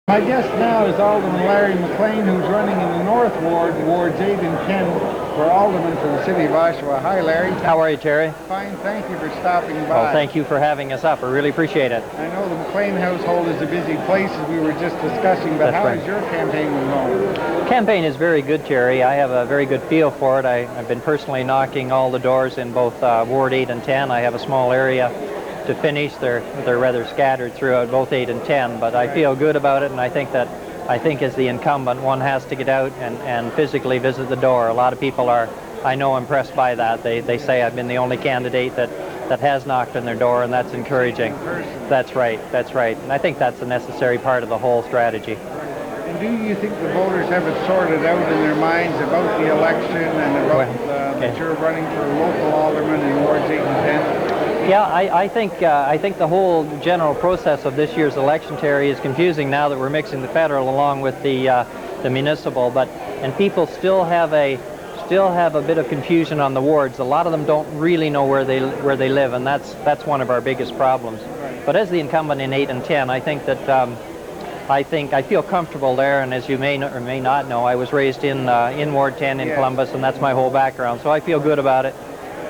My guest now is Alderman Larry McLean, who's running in the North Ward, Wards 8 and 10, for Alderman for the City of Oshawa. Hi, Larry. How are you, Terry? Fine, thank you for stopping by. Well, thank you for having us up. I really appreciate it. I know the McLean household is a busy place, as we were just discussing, but how is your campaign going? Campaign is very good, Terry. I have a very good feel for it. I've been personally knocking all the doors in both Ward 8 and 10. I have a small area to finish. They're rather scattered throughout both 8 and 10, but I feel good about it, and I think as the incumbent, one has to get out and physically visit the door. A lot of people are, I know, impressed by that. They say I've been the only candidate that has knocked on their door, and that's encouraging. That's right. And I think that's a necessary part of the whole strategy. And do you think the voters have it sorted out in their minds about the election and about that you're running for local alderman in Wards 8 and 10? Yeah, I think the whole general process of this year's election, Terry, is confusing now that we're mixing the federal along with the municipal. And people still have a bit of confusion on the wards. A lot of them don't really know where they live, and that's one of our biggest problems. But as the incumbent in 8 and 10, I think that I feel comfortable there. And as you may or may not know, I was raised in Ward 10 in Columbus, and that's my whole background. So I feel good about it,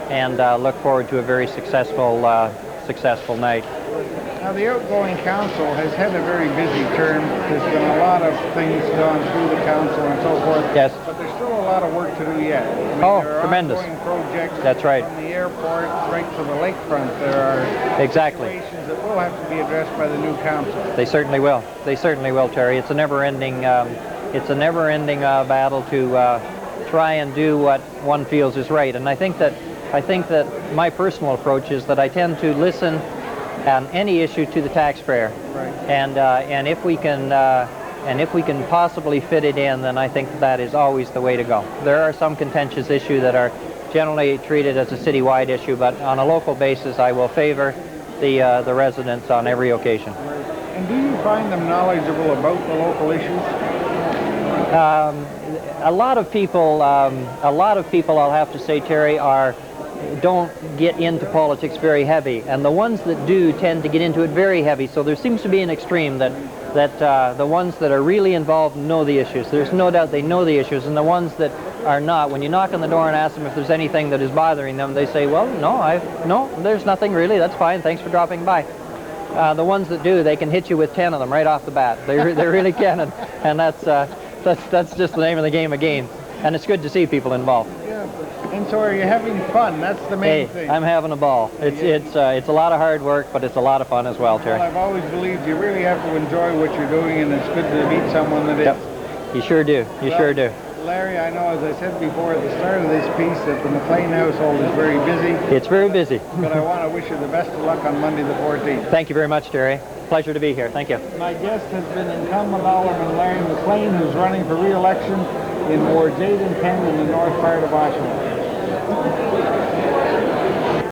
and look forward to a very successful night. Now, the outgoing council has had a very busy term. There's been a lot of things gone through the council and so forth. Yes. But there's still a lot of work to do yet. There are tremendous ongoing projects. That's right. From the airport right to the lakefront, there are situations that will have to be addressed by the new council. They certainly will. They certainly will, Terry. It's a never-ending battle to try and do what one feels is right. And I think that my personal approach is that I tend to listen on any issue to the taxpayer, and if we can possibly fit it in, then I think that is always the way to go. There are some contentious issues that are generally treated as a citywide issue, but on a local basis, I will favor the residents on every occasion. And do you find them knowledgeable about the local issues? A lot of people, I'll have to say, Terry, don't get into politics very heavy, and the ones that do tend to get into it very heavy. So there seems to be an extreme that the ones that are really involved know the issues. There's no doubt they know the issues, and the ones that are not, when you knock on the door and ask them if there's anything that is bothering them, they say, well, no, there's nothing really. That's fine. Thanks for dropping by. The ones that do, they can hit you with 10 of them right off the bat. They really can, and that's just the name of the game again. And it's good to see people involved. And so are you having fun? That's the main thing. I'm having a ball. It's a lot of hard work, but it's a lot of fun as well, Terry. Well, I've always believed you really have to enjoy what you're doing, and it's good to meet someone that is. You sure do. Sure do. Larry, I know, as I said before at the start of this piece, that the McLean household is very busy. It's very busy. But I want to wish you the best of luck on Monday the 14th. Thank you very much, Terry. Pleasure to be here. Thank you. My guest has been incumbent Alderman Larry McLean, who's running for re-election in Wards 8 and 10 in the north part of Oshawa.